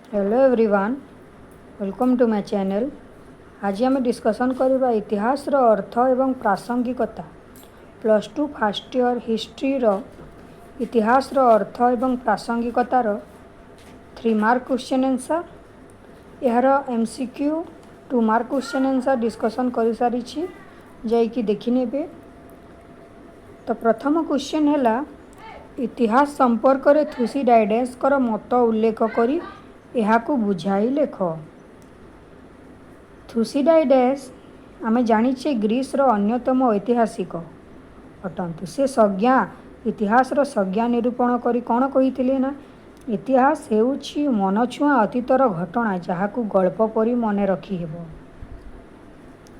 Hello everyone, welcome to my channel. आज आम discussion करबा इतिहास रो अर्थ एवं प्रासंगिकता। +2 फर्स्ट ईयर हिस्ट्री रो इतिहास रो अर्थ एवं प्रासंगिकतार 3 मार्क क्वेश्चन आंसर। यार MCQ 2 mark question answer discussion कर सारी जाइकी देखिने। तो प्रथम क्वेश्चन है इतिहास संपर्क रे थुसीडाइडेस कर मत उल्लेख करी एहाकू बुझाई लेख। थुसीडाइडेस आमे जानिचे ग्रीस रो अन्यतम ऐतिहासिक अटंतु। से संज्ञा इतिहास रो संज्ञा निरूपण करी कौन कही ना, इतिहास हेउछि मनछुआ अतीतर घटना जहाकू गल्प परी मन रखी हेबो।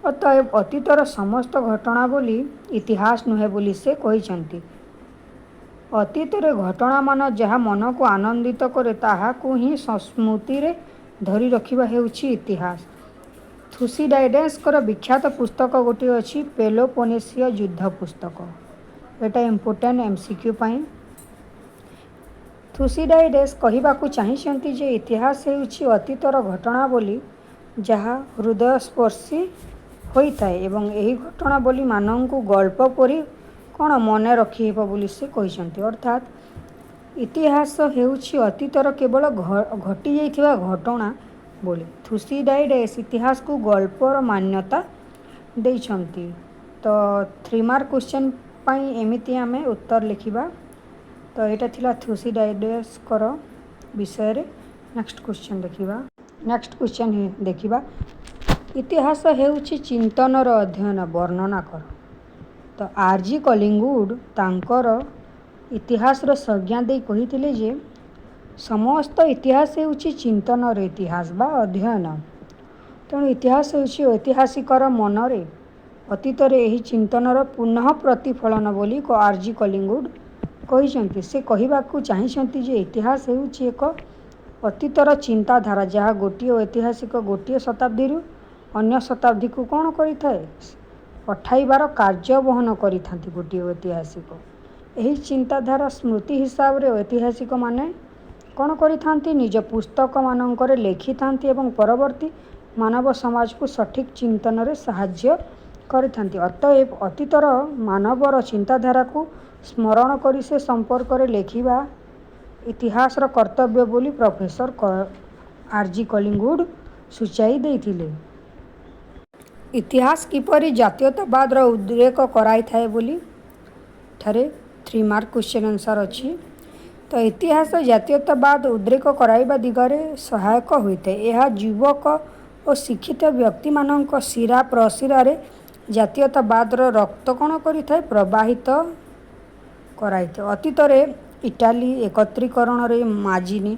अतएव अतीतर समस्त घटना बोली इतिहास नुहे बोली से कहिसंती। अतीत रे घटना मान जहाँ मन को आनंदित करे ताहाकू ही स्मृति रे धरी रखिबा हेउछि इतिहास। थुसीडाइडेसकर विख्यात पुस्तक गोटे अछि पेलोपोनेसीय युद्ध पुस्तक। एटा इम्पोर्टेंट MCQ पाई। थुसीडाइडेस कहिबाकू चाहिसंती जे इतिहास हेउछि अतीतर घटना बोली जहाँ हृदयस्पर्शी होइथाए एवं एही घटना बोली मानंकू गल्प परी कौन मन रखी हेबो बोली से कहिसंती। अर्थात इतिहास हेउछि अतीतर केवल घटी जाइथिबा घटना बोली। थुसीडाइडेस इतिहास को गल्पर मान्यता देइछंती। तो 3 मार्क क्वेश्चन पाई एमिति आमे उत्तर लिखिबा। तो एटा थिला थुसीडाइडेस कर विषय रे। नेक्स्ट क्वेश्चन देखिबा। नेक्स्ट क्वेश्चन देखिबा, इतिहास हेउछि चिंतनर अध्ययन वर्णना कर। तो RG कलिंगवुड तांकर इतिहास रो संज्ञा दे कहिथिले जे समस्त इतिहास हेउछि चिंतनर इतिहास बा अध्ययन। तेणु इतिहास हेउछि ऐतिहासिकर मनरे अतीतर एही चिंतनर पुनः प्रतिफलन बोली को RG कलिंगवुड कहिसंती। से कहिबाकू चाहिसंती जे इतिहास हेउछि एक अतीतर चिंताधारा जहाँ गोटे ऐतिहासिक गोटे शताब्दी रु अन्य शताब्दी को कौन करिथाए पठाइबार कार्य बहन करिथांती गोटे ऐतिहासिक। एही चिंताधारा स्मृति हिसाब रे ऐतिहासिक माने कौन करिथांती निज पुस्तक मानंकरे लेखिथांती एवं परवर्ती मानव समाज को सठिक चिंतन रे सहाय्य करिथांती। अतएव अतीतर मानवर चिंताधारा को स्मरण करी से संपर्क रे लेखिबा इतिहास रो कर्तव्य बोली प्रोफेसर RG कलिंगवुड सूचाई देइथिले। इतिहास किपरि जातीयतावाद रो उद्रेक कराई थाए बोली ठारे 3 मार्क क्वेश्चन आंसर अछि। तो इतिहास जातीयतावाद उद्रेक कराइबा दिगरे सहायक होइते। यह युवक और शिक्षित व्यक्ति मानक शिरा प्रशिरा रे जातीयतावाद रो रक्त कौन करिथाए प्रवाहित कराइते। अतीत रे इटाली एकत्रीकरण रे माजिनी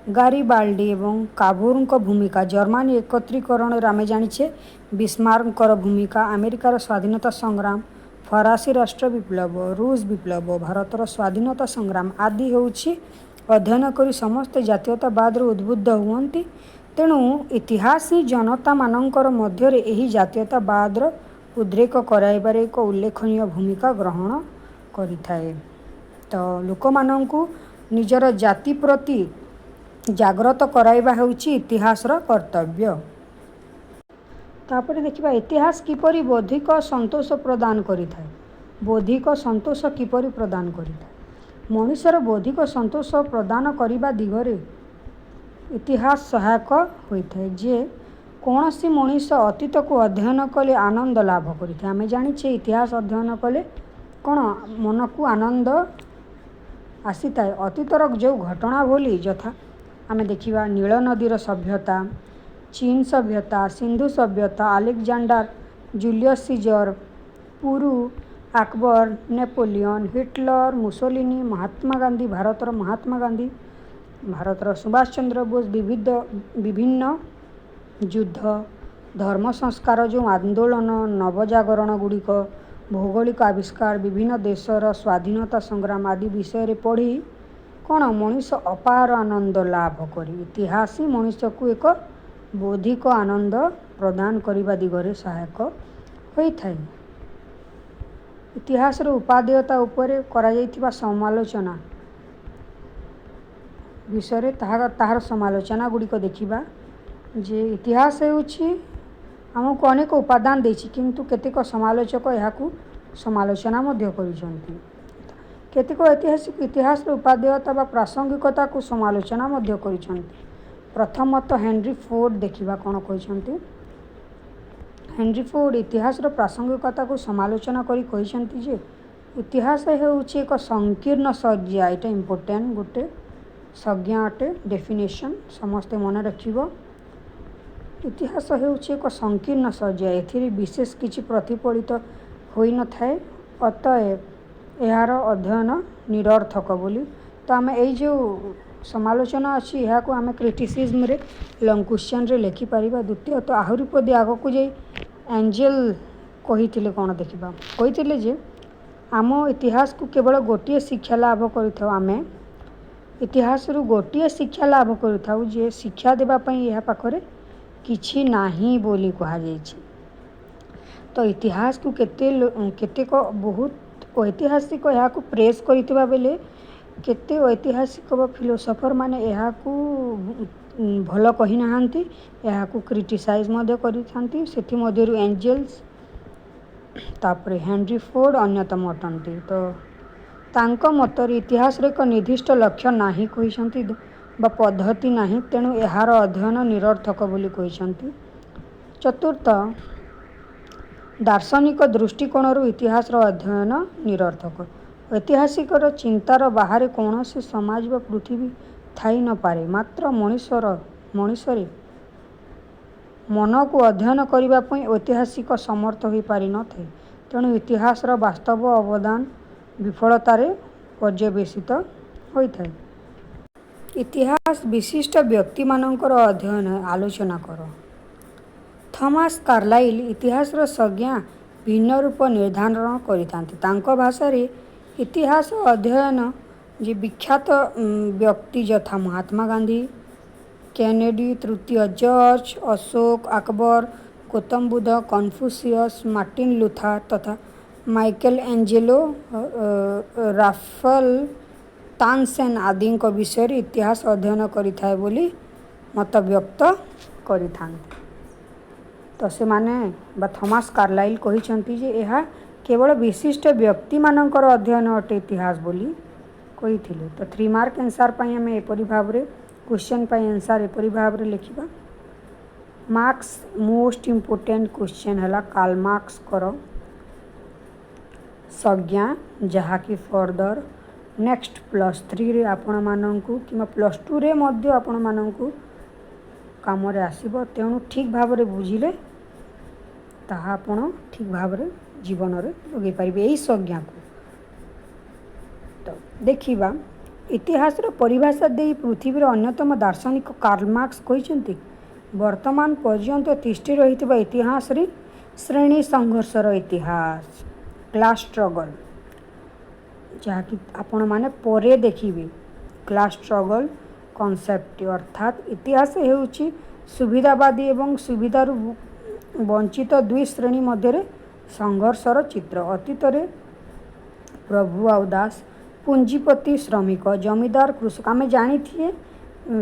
गारिबाल्डी एवं काभोरଙ୍କ भूमिका, जर्मनी एकत्रीकरण रे आमे जानिछे बिस्मार्कଙ୍କର भूमिका, अमेरिकार स्वाधीनता संग्राम, फरासी राष्ट्र विप्लव, रूस विप्लव, भारतर स्वाधीनता संग्राम आदि होउछि अध्ययन करी समस्त जातीयतावाद उद्बुद्ध हुअन्ति। तेणु इतिहास ही जनता मानंकर मध्य रे एही जातीयतावाद उद्रेक कराइबारे एक उल्लेखनीय भूमिका ग्रहण करिथाए। तो लोक मानंकु निजर जाति प्रति जागृत कराइबा हेउछि इतिहास रो कर्तव्य। तापर देखिबा इतिहास किपरि बौद्धिक संतोष प्रदान करिथाए। बौद्धिक संतोष किपरि प्रदान करिथाए। मनुष्यर बौद्धिक संतोष प्रदान करिबा दिगरे इतिहास सहायक होइथाए। जे कौनसी मनुष्य अतीत को अध्ययन कले आनंद लाभ करिथाए। आमे जानिछे इतिहास अध्ययन कले कौन मन को आनंद आसीताए। अतीतर जो घटना बोली यथा आमे देखिबा नील नदीर सभ्यता, चीन सभ्यता, सिंधु सभ्यता, अलेक्जेंडर जूलियस सीजर, पुरु, Akbar, Napoleon, Hitler, Mussolini, Mahatma Gandhi, भारतर Mahatma Gandhi, भारतर Subhash Chandra Bose, विभिन्न युद्ध, धर्म संस्कार जो आंदोलन, नवजागरण गुड़िक, भौगोलिक आविष्कार, विभिन्न देशर स्वाधीनता संग्राम आदि विषय रे पढ़ी कौन मनुष्य अपार आनंद लाभ करी। इतिहास ही मनुष्य को एक बौद्धिक आनंद प्रदान करिबा दिगरे सहायक होइथाए। इतिहास रो उपादेयता उपरे करा जाइथिबा समालोचना विषय ताहार समालोचना गुड़िक देखा जे इतिहास होउछि आमको अनेक उपादान देछि किंतु केतेक समालोचक यहाँ समालोचना मध्य करिसंती केतेक ऐतिहासिक इतिहास उपादेयता व प्रासंगिकता को समालोचना मध्य करिसंती। प्रथमतः हेनरी फोर्ड देखिबा कोन कहिसंती। हेनरी फोर्ड इतिहास प्रासंगिकता को समालोचना करी कहिसंती जे इतिहास हेउछि एक संकीर्ण संज्ञा एटा इम्पोर्टेंट गोटे संज्ञा अटे डेफिनेशन समस्ते मन रखिबो। इतिहास हेउछि एक संकीर्ण संज्ञा एथिरे विशेष किछि प्रतिफलित होई न थाए अतएव यार अध्ययन निरर्थक बोली तो आम यही जो समालोचना अच्छी यहाँ को आम क्रिटिसिज्म रे लंग क्वेश्चन रे लिखि पारिबा। द्वितीय तो आहुरी पदे आग को जाई एंजेल कही कौन देखा कही जे आम इतिहास को केवल गोटे शिक्षा लाभ करिथाउ आमे इतिहास रु गोटे शिक्षा लाभ करिथाउ जे शिक्षा देबा पई यह पाखरे किछि नाही बोली कहा जायछि। तो इतिहास को केतेक बहुत ऐतिहासिक यहाँ को प्रेस करथिबा बेले केते ऐतिहासिक व फिलोसोफर माने यहाँ को भल कही नाहांती यहाँ को क्रिटिसाइज मध्य करिथांती सेथि मध्यरु एंजेल्स तापरे हेनरी फोर्ड अन्यतम अटंती। तो तांको मतर इतिहास रे एक निर्दिष्ट लक्ष्य नाही कहिसंती बा पद्धति नाही तेणु यार अध्ययन निरर्थक बोली कहिसंती। चतुर्थ दार्शनिक दृष्टिकोण इतिहास अध्ययन निरर्थक ऐतिहासिक चिंतार बाहर कौन से समाज व पृथ्वी थाई न पारे मात्र मनुष्य मन को अध्ययन करने ऐतिहासिक समर्थ हो पारि न थे तेणु इतिहास वास्तव अवदान विफलतार पर्यवेसित होता है। इतिहास विशिष्ट व्यक्ति मानकर अध्ययन आलोचना कर। थॉमस कार्लाइल इतिहास संज्ञा भिन्न रूप निर्धारण करता भाषा रे इतिहास अध्ययन जे विख्यात व्यक्ति यथा महात्मा गांधी केनेडी तृतीय George Ashok Akbar Gautam Buddha Confucius Martin Luther तथा माइकल एंजेलो राफेल तानसेन आदि विषय इतिहास अध्ययन करिथाए बोली मत व्यक्त करिथांते। तो से माने बा थॉमस कार्लाइल कहिसंती जे यह केवल विशिष्ट व्यक्ति मानकर अध्ययन अटे इतिहास बोली कहिथिले। तो 3 मार्क आंसर पई हमें एपरि भाव रे क्वेश्चन पई आंसर एपरि भाव रे लिखिबा। मार्क्स मोस्ट इम्पोर्टेंट क्वेश्चन हला कार्ल मार्क्स कर संज्ञा जहाँ कि फर्दर नेक्स्ट +3 रे आपण माननकु कि +2 रे मध्य आपण माननकु काम रे आसीबो तेणु ठीक भाव रे बुझिले ताहा आपण ठीक भाव रे जीवन रे लगे पारिबे एही संज्ञा को। तो देखिबा इतिहास रो परिभाषा दे पृथ्वी रो अन्यतम दार्शनिक कार्ल मार्क्स कहिसंती वर्तमान पर्यंत तिष्ठि रहितबा इतिहास रे श्रेणी संघर्ष रो इतिहास क्लास स्ट्रगल जहाँ कि आपण माने परे देखिबे क्लास स्ट्रगल कॉन्सेप्ट अर्थात इतिहास हेउची सुविधावादी एवं सुविधारु वंचित दुई श्रेणी मध्य संघर्षर चित्र। अतीत प्रभु आउ दास पूंजीपति श्रमिक जमीदार कृषक आम जानी थी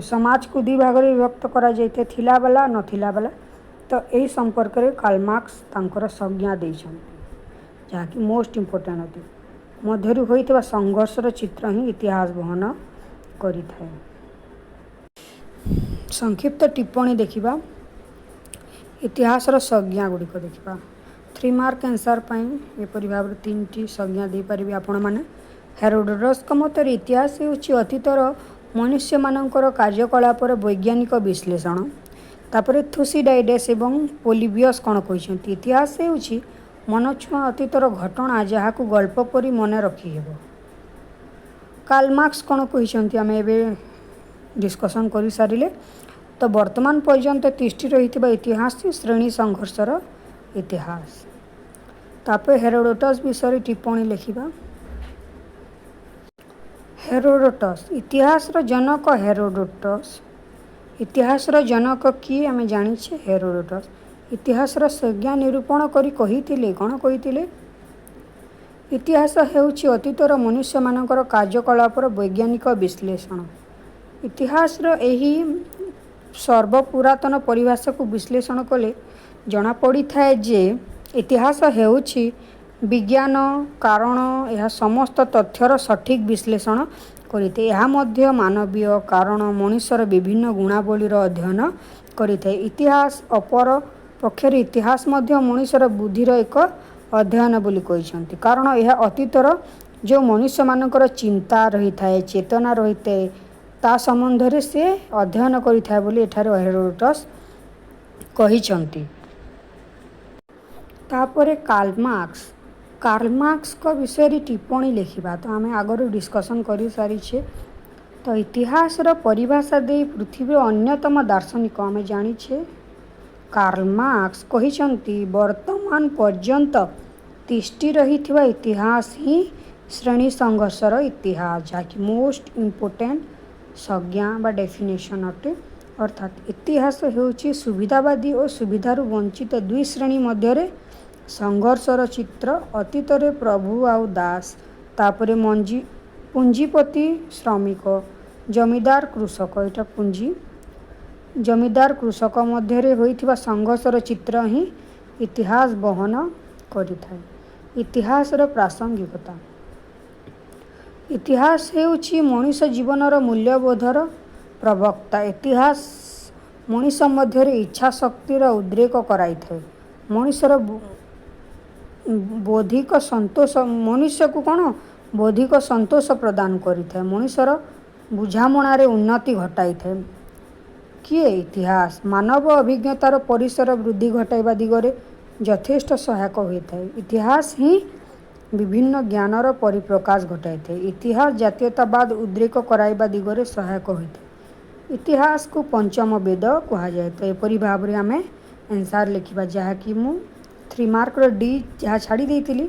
समाज को 2 भाग में विभक्त करा जाइते थिला वाला नथिला वाला। तो यही संपर्क में कार्ल मार्क्स तांकर संज्ञा देइछन्ति जहाँ कि मोस्ट इम्पोर्टेंट अटे मध्यरु होइतबा संघर्षर चित्र ही इतिहास बहन करिथाए। संक्षिप्त टिप्पणी देखिबा इतिहासर संज्ञा गुड़िक देखा 3 मार्क आंसर पाई एपरि भाव 3टी संज्ञा दे पारिबे आपण माने। हेरोडोटस मतर इतिहास हेउछि अतीतर मनुष्य मानकर कार्यकलापर वैज्ञानिक विश्लेषण। तापरे थुसिडाइडेस एवं पोलिबियस कौन कहिसंती इतिहास हेउछि मनछुआ अतीतर घटना जहाँ को गल्प परी मन रखी हेबो। कार्ल मार्क्स कौन कहिसंती आमे एबे डिस्कशन करि सारिले। तो वर्तमान पर्यंत तिष्ठि रहितबा इतिहास श्रेणी संघर्षर इतिहास। तापर हेरोडोटस विषय टिप्पणी लिखिबा। हेरोडोटस इतिहासर जनक हेरोडोटस इतिहासर जनक किए आमे जानिछे हेरोडोटस इतिहासर संज्ञा निरूपण करी कहिथिले कौन कहिथिले इतिहास हेउछि अतीतर मनुष्य मानकर कार्यकलापर वैज्ञानिक विश्लेषण। इतिहास एही सर्वपुरातन परिभाषा को विश्लेषण कले जना पड़ी थाए जे इतिहास हेउछि विज्ञान कारण यह समस्त तथ्यर सठिक विश्लेषण करिते। यह मध्य मानवीय कारण मनुष्यर विभिन्न गुणावलीर अध्ययन करिते। इतिहास अपर पक्षर इतिहास मध्य मनुष्यर बुद्धिर एक अध्ययन बोली कहिसंती, कारण यह अतीतर जो मनुष्य मानकर चिंता रही थाए चेतना रही थाए ता संबंध से अध्ययन करिथाए बोली एठारे हेरोडोटस कहिसंती। तापरे कार्ल मार्क्स को विषय टिप्पणी लिखा तो आम आगर डिस्कसन कर सारी। तो इतिहास परिभाषा दे पृथ्वी अन्यतम दार्शनिक आम जानीछे कार्ल मार्क्स कहिसंती वर्तमान पर्यंत तिष्टि रही इतिहास ही श्रेणी संघर्षर इतिहास जहाँकि मोस्ट इम्पोर्टेंट संज्ञा बा डेफिनेशन अटे। अर्थात इतिहास हेउछि सुविधावादी और सुविधारु वंचित दुई श्रेणी मध्यरे संघर्षर चित्र। अतीतरे प्रभु आउ दास तापरे पुंजीपति श्रमिक जमीदार कृषक एटा पुंजी जमीदार कृषक मध्यरे होइथिबा संघर्षर चित्र ही इतिहास बहन करिथाए। इतिहासर प्रासंगिकता इतिहास हेउछि मनुष्य जीवनर मूल्यबोधर प्रवक्ता। इतिहास मनुष्य मध्यरे इच्छा शक्तिर उद्रेक कराइथाए। मनुष्यर बौद्धिक संतोष मनुष्य को कौन बौद्धिक संतोष प्रदान करिथाए। मनुष्यर बुझामणार उन्नति घटाई थाए। किए इतिहास मानव अभिज्ञतार परिसर वृद्धि घटाइबा दिगरे यथेष्ट सहायक होता है। इतिहास ही विभिन्न ज्ञानर परिप्रकाश घटाई थे। इतिहास जातीयतावाद उद्रेक कराइबा दिगरे सहायक होता है। इतिहास को पंचम वेद कहा जाए। तो एपरी भाव में आम एनसार लिखा जहाँकि मु 3 मार्क डी जहाँ छाड़ी देती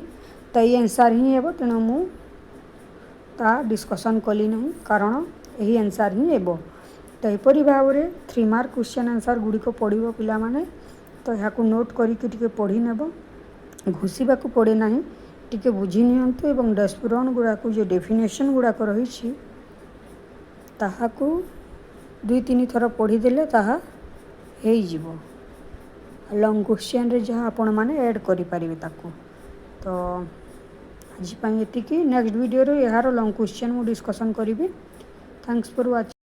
तो ये एनसार ही हेब तेणु मु ता डिस्कसन कली नहीं कारण यही एनसार ही हेब। तो एपरी भाव में 3 मार्क क्वेश्चन आंसर गुड़िक पढ़ो पिला माने तो यहाँ नोट करके पढ़ी नेब घुषा को पड़े ना टिके बुझी नियंतु एवं डेस्पुरन गुड़ाक जो डेफिनेशन गुड़ाक रही ताहाकू 2-3 थर पढ़ीदेले ताहा हो लंग क्वेश्चन रे जहाँ आपण माने ऐड करि परिबे ताकू। तो आज एतिकी नेक्स्ट वीडियो रे यार लंग क्वेश्चन मु डिस्कसन करी। Thanks for watching.